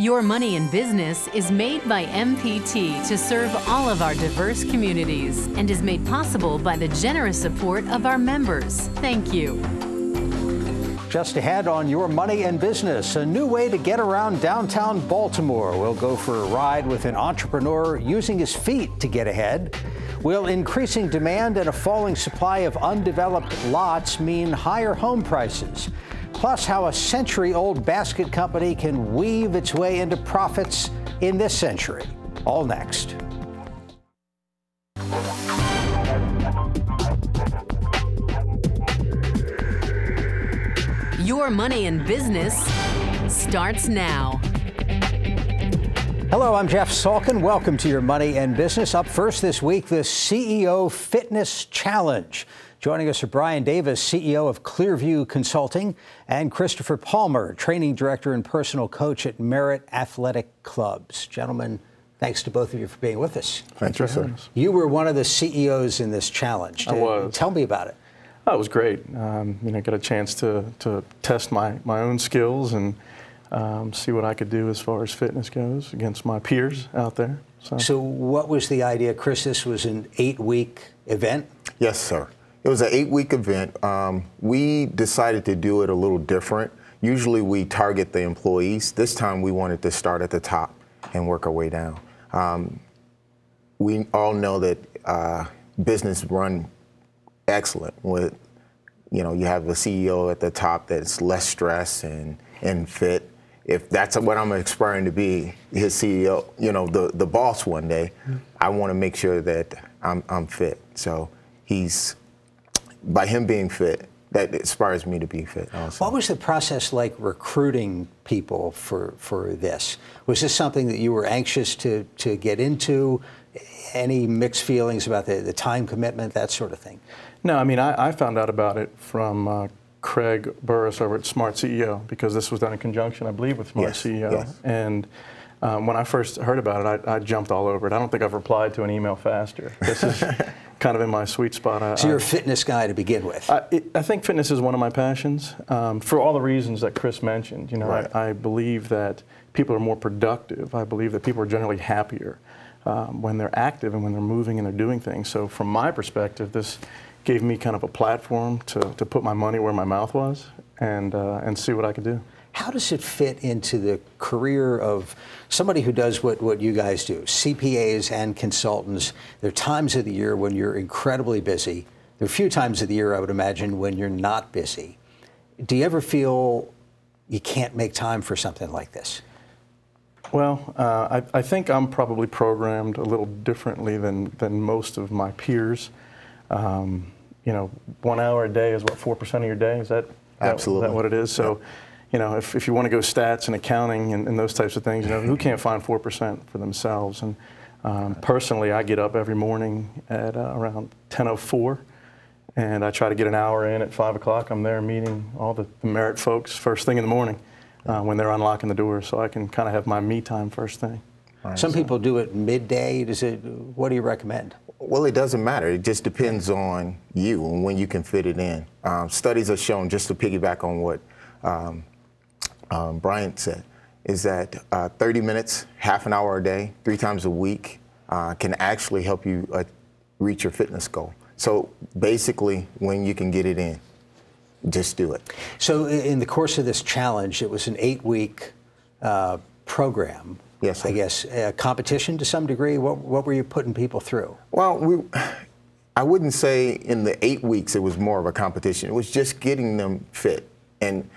Your Money in Business is made by MPT to serve all of our diverse communities and is made possible by the generous support of our members. Thank you. Just ahead on Your Money and Business, a new way to get around downtown Baltimore. We'll go for a ride with an entrepreneur using his feet to get ahead. Will increasing demand and a falling supply of undeveloped lots mean higher home prices? Plus, how a century-old basket company can weave its way into profits in this century. All next. Your Money in Business starts now. Hello, I'm Jeff Salkin. Welcome to Your Money and Business. Up first this week, the CEO Fitness Challenge. Joining us are Brian Davis, CEO of Clearview Consulting, and Christopher Palmer, Training Director and Personal Coach at Merit Athletic Clubs. Gentlemen, thanks to both of you for being with us. Thanks for having us. You were one of the CEOs in this challenge. I was. Tell me about it. Oh, it was great. Got a chance to test my own skills and see what I could do as far as fitness goes against my peers out there. So what was the idea, Chris? This was an 8-week event? Yes, sir. It was an 8-week event. We decided to do it a little different. Usually we target the employees. This time we wanted to start at the top and work our way down. We all know that business run excellent with, you have a CEO at the top that's less stress and fit. If that's what I'm aspiring to be, his CEO, the boss one day, I want to make sure that I'm fit. So by him being fit, that inspires me to be fit also. What was the process like recruiting people for this? Was this something that you were anxious to get into? Any mixed feelings about the time commitment, that sort of thing? No, I found out about it from Craig Burris over at Smart CEO, because this was done in conjunction, I believe, with Smart CEO. Yes. And when I first heard about it, I jumped all over it. I don't think I've replied to an email faster. This is kind of in my sweet spot. So you're a fitness guy to begin with. I think fitness is one of my passions for all the reasons that Chris mentioned. Right. I believe that people are more productive. I believe that people are generally happier when they're active and when they're moving and they're doing things. So from my perspective, this gave me kind of a platform to put my money where my mouth was and see what I could do. How does it fit into the career of somebody who does what you guys do, CPAs and consultants? There are times of the year when you're incredibly busy. There are a few times of the year, I would imagine, when you're not busy. Do you ever feel you can't make time for something like this? Well, I think I'm probably programmed a little differently than most of my peers. 1 hour a day is what, 4% of your day? Is that Absolutely. That what it is? So, if you want to go stats and accounting and those types of things, who can't find 4% for themselves? And personally, I get up every morning at around 10:04, and I try to get an hour in at 5 o'clock. I'm there meeting all the Merit folks first thing in the morning when they're unlocking the doors, so I can kind of have my me time first thing. Right. Some people do it midday. What do you recommend? Well, it doesn't matter. It just depends on you and when you can fit it in. Studies have shown, just to piggyback on what Brian said, is that 30 minutes, half an hour a day, 3 times a week can actually help you reach your fitness goal. So basically, when you can get it in, just do it. So in the course of this challenge, it was an 8-week program. Yes, sir. I guess competition to some degree. What were you putting people through? Well, I wouldn't say in the 8 weeks it was more of a competition. It was just getting them fit and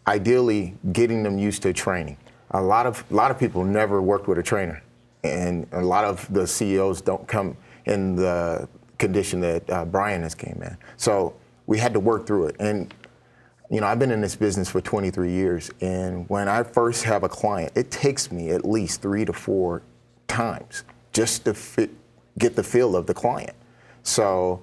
ideally getting them used to training. A lot of people never worked with a trainer, and a lot of the CEOs don't come in the condition that Brian has came in. So we had to work through it. And I've been in this business for 23 years, and when I first have a client, it takes me at least 3 to 4 times just to get the feel of the client. So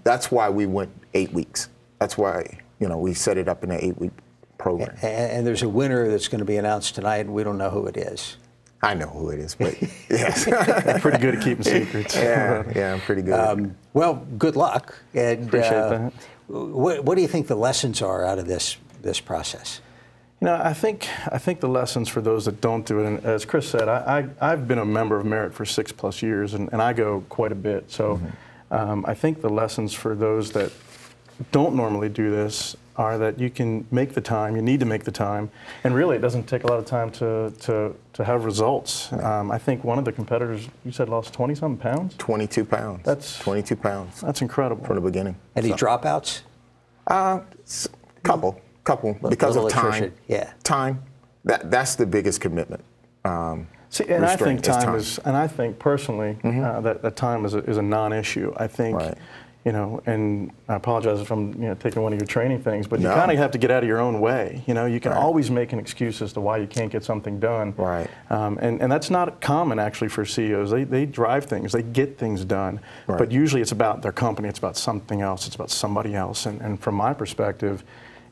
that's why we went 8 weeks. That's why, we set it up in an 8-week program. And there's a winner that's going to be announced tonight, and we don't know who it is. I know who it is, but yes. Pretty good at keeping secrets. Yeah, I'm pretty good. Well, good luck. And, Appreciate that. What do you think the lessons are out of this process? You know, I think the lessons for those that don't do it, and as Chris said, I've been a member of Merit for 6+ years, and I go quite a bit. So I think the lessons for those that don't normally do this are that you can make the time, you need to make the time, and really it doesn't take a lot of time to have results. I think one of the competitors, you said, lost 20-something pounds? 22 pounds. That's 22 pounds. That's incredible. From the beginning. Any dropouts? Couple, because of time. Attrition. Yeah. Time. That's the biggest commitment. See, and I think time is, and I think personally that time is a non-issue. I think, you know, and I apologize if I'm taking one of your training things, but you kind of have to get out of your own way. You know, you can always make an excuse as to why you can't get something done. Right. And that's not common actually for CEOs. They drive things, they get things done, but usually it's about their company, it's about something else, it's about somebody else. And from my perspective,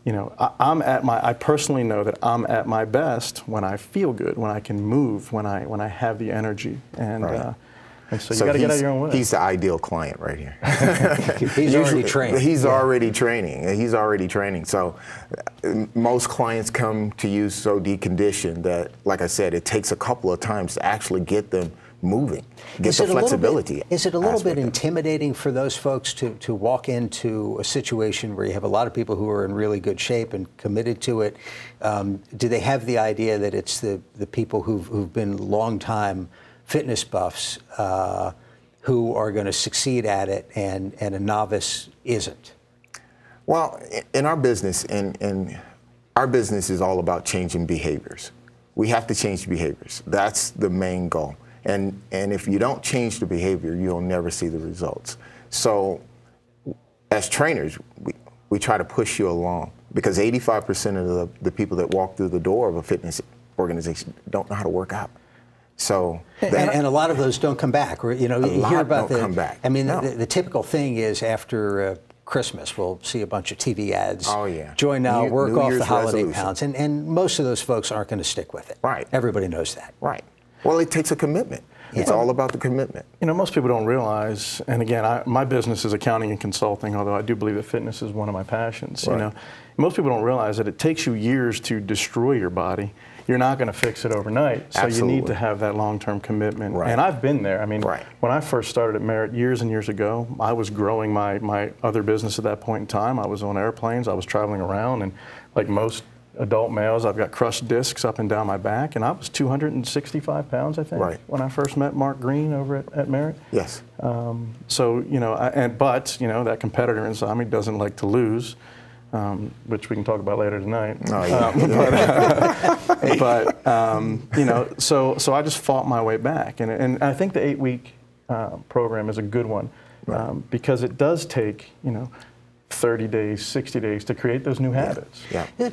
you know, I personally know that I'm at my best when I feel good, when I can move, when I have the energy, and so you got to get out of your own way. He's the ideal client right here. He's already trained. He's already training. He's already training. So most clients come to you so deconditioned that, like I said, it takes a couple of times to actually get them moving, get the flexibility. Is it a little bit intimidating for those folks to walk into a situation where you have a lot of people who are in really good shape and committed to it? Do they have the idea that it's the people who've been long-time fitness buffs who are going to succeed at it and a novice isn't? Well, in our business, and our business is all about changing behaviors. We have to change behaviors. That's the main goal. And if you don't change the behavior, you'll never see the results. So as trainers, we try to push you along, because 85% of the people that walk through the door of a fitness organization don't know how to work out. So and a lot of those don't come back. You know, you hear about come back. I mean, the typical thing is after Christmas, we'll see a bunch of TV ads. Oh, yeah. Join now, work New off Year's the holiday resolution. pounds. And most of those folks aren't going to stick with it. Right. Everybody knows that. Right. Well, it takes a commitment. Yeah. It's all about the commitment. You know, most people don't realize, and again, my business is accounting and consulting, although I do believe that fitness is one of my passions. You know, most people don't realize that it takes you years to destroy your body. You're not going to fix it overnight, so you need to have that long-term commitment. And I've been there. I mean, when I first started at Merit years and years ago, I was growing my other business at that point in time. I was on airplanes, I was traveling around, and like most adult males, I've got crushed discs up and down my back, and I was 265 pounds, I think, when I first met Mark Green over at Merit. Yes. So, you know, but, you know, that competitor inside me doesn't like to lose, which we can talk about later tonight. Oh, yeah. You know, so I just fought my way back, and I think the 8-week program is a good one, because it does take, you know, 30 days, 60 days to create those new habits.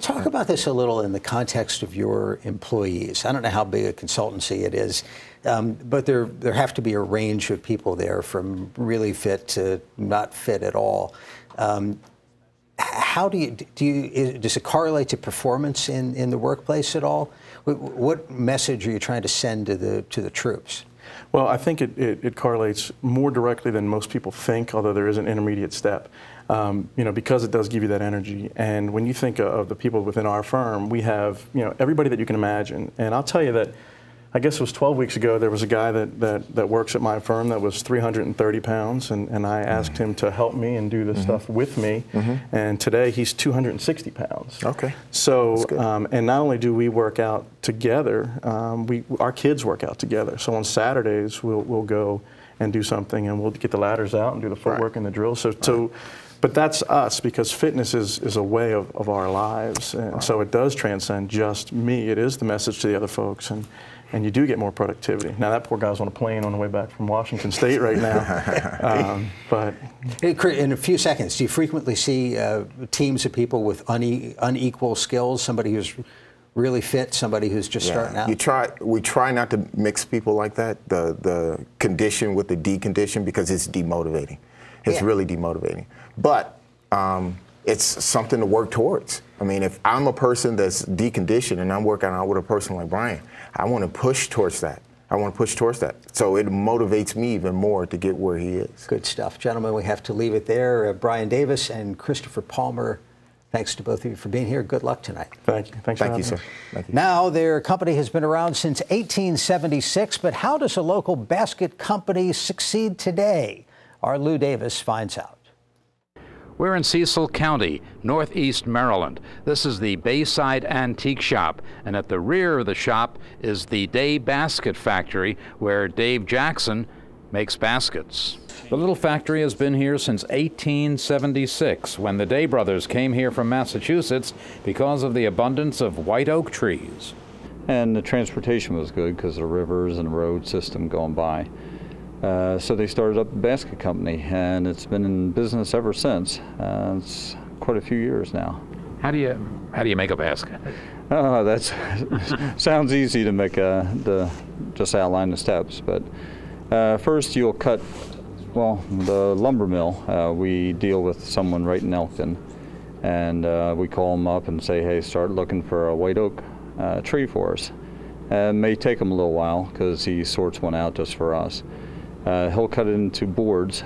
Talk about this a little in the context of your employees. I don't know how big a consultancy it is, but there have to be a range of people there, from really fit to not fit at all. How does it correlate to performance in the workplace at all? What message are you trying to send to the troops? Well, I think it correlates more directly than most people think, although there is an intermediate step. You know, because it does give you that energy. And when you think of the people within our firm, we have, you know, everybody that you can imagine. And I'll tell you that, I guess it was 12 weeks ago, there was a guy that works at my firm that was 330 pounds, and I asked him to help me and do this stuff with me. And today he's 260 pounds. Okay. So, and not only do we work out together, our kids work out together. So on Saturdays, we'll go and do something, and we'll get the ladders out and do the footwork and the drills. But that's us, because fitness is a way of our lives, and so it does transcend just me. It is the message to the other folks, and you do get more productivity. Now, that poor guy's on a plane on the way back from Washington State right now. But in a few seconds, do you frequently see teams of people with unequal skills? Somebody who's really fit, somebody who's just starting out? We try not to mix people like that, the condition with the decondition, because it's demotivating. It's really demotivating. But it's something to work towards. I mean, if I'm a person that's deconditioned and I'm working out with a person like Brian, I want to push towards that. So it motivates me even more to get where he is. Good stuff. Gentlemen, we have to leave it there. Brian Davis and Christopher Palmer, Thanks to both of you for being here. Good luck tonight. Thank you. Thank you, sir. Thank you. Now, their company has been around since 1876, but how does a local basket company succeed today? Our Lou Davis finds out. We're in Cecil County, northeast Maryland. This is the Bayside Antique Shop, and at the rear of the shop is the Day Basket Factory, where Dave Jackson makes baskets. The little factory has been here since 1876, when the Day brothers came here from Massachusetts because of the abundance of white oak trees. And the transportation was good because of the rivers and the road system going by. So they started up a basket company, and it's been in business ever since. It's quite a few years now. How do you make a basket? Oh, that's sounds easy to make. Just outline the steps, but first you'll cut. Well, the lumber mill. We deal with someone right in Elkton, and we call them up and say, "Hey, start looking for a white oak tree for us." It may take him a little while because he sorts one out just for us. He'll cut it into boards,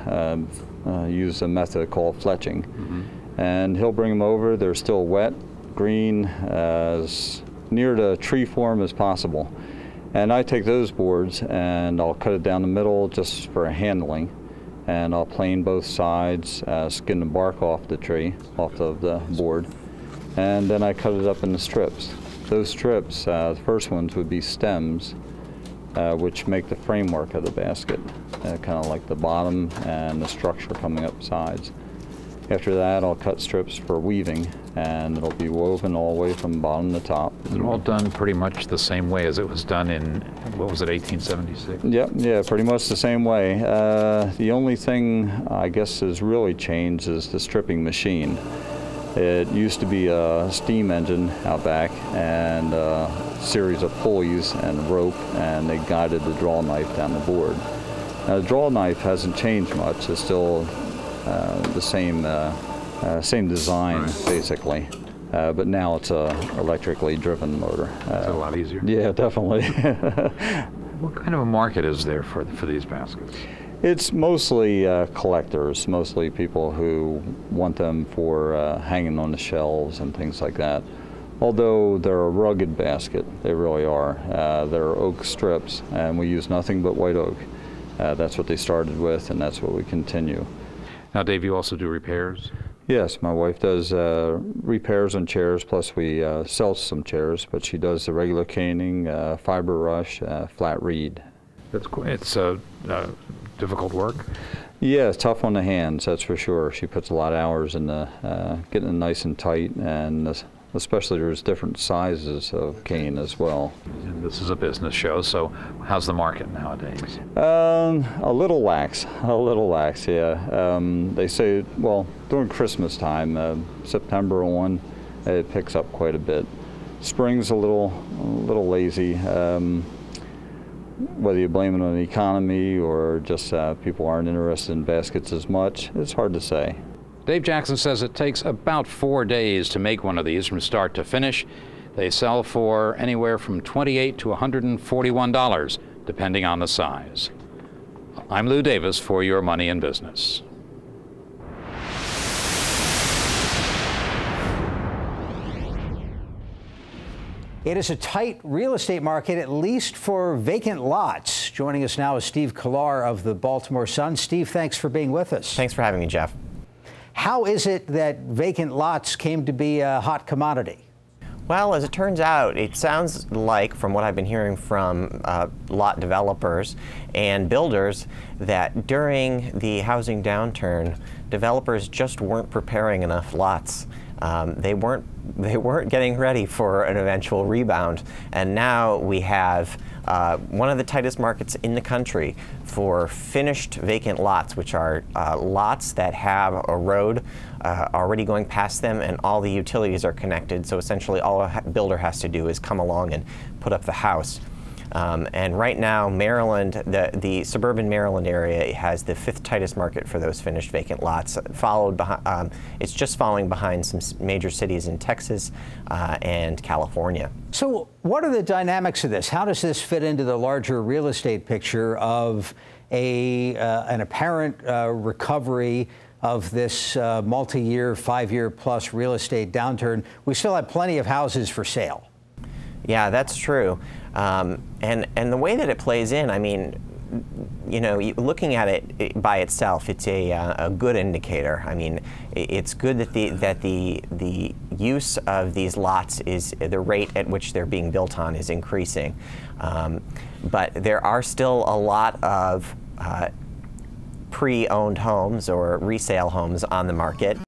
use a method called fletching. And he'll bring them over. They're still wet, green, as near to tree form as possible. And I take those boards and I'll cut it down the middle just for handling. And I'll plane both sides, skin the bark off the tree, off of the board. And then I cut it up into strips. Those strips, the first ones would be stems, which make the framework of the basket, kind of like the bottom and the structure coming up sides. After that, I'll cut strips for weaving, and it'll be woven all the way from bottom to top. Is it all done pretty much the same way as it was done in, what was it, 1876? Yep, yeah, pretty much the same way. The only thing I guess has really changed is the stripping machine. It used to be a steam engine out back and a series of pulleys and rope, and they guided the draw knife down the board. Now, the draw knife hasn't changed much. It's still the same design, right, basically. But now it's a electrically driven motor. It's a lot easier. Yeah, definitely. What kind of a market is there for these baskets? It's mostly collectors, mostly people who want them for hanging on the shelves and things like that. Although they're a rugged basket, they really are. They're oak strips, and we use nothing but white oak. That's what they started with, and that's what we continue. Now, Dave, you also do repairs? Yes, my wife does repairs on chairs, plus we sell some chairs, but she does the regular caning, fiber rush, flat reed. It's difficult work? Yeah, it's tough on the hands, that's for sure. She puts a lot of hours into getting it nice and tight, and especially there's different sizes of cane as well. And this is a business show, so how's the market nowadays? A little lax, yeah. They say, well, during Christmas time, September on, it picks up quite a bit. Spring's a little lazy. Whether you blame it on the economy or just people aren't interested in baskets as much, it's hard to say. Dave Jackson says it takes about 4 days to make one of these from start to finish. They sell for anywhere from $28 to $141, depending on the size. I'm Lou Davis for Your Money in Business. It is a tight real estate market, at least for vacant lots. Joining us now is Steve Killar of the Baltimore Sun. Steve, thanks for being with us. Thanks for having me, Jeff. How is it that vacant lots came to be a hot commodity? Well, as it turns out, it sounds like, from what I've been hearing from lot developers and builders, that during the housing downturn, developers just weren't preparing enough lots. They weren't getting ready for an eventual rebound, and now we have one of the tightest markets in the country for finished vacant lots, which are lots that have a road already going past them and all the utilities are connected. So essentially all a builder has to do is come along and put up the house. And right now, Maryland, the suburban Maryland area has the 5th tightest market for those finished vacant lots. Followed behind, it's just following behind some major cities in Texas and California. So what are the dynamics of this? How does this fit into the larger real estate picture of an apparent recovery of this multi-year, 5-year plus real estate downturn, we still have plenty of houses for sale. Yeah, that's true. And the way that it plays in, I mean, you know, looking at it by itself, it's a good indicator. I mean, it's good that the use of these lots is the rate at which they're being built on is increasing. But there are still a lot of pre-owned homes or resale homes on the market.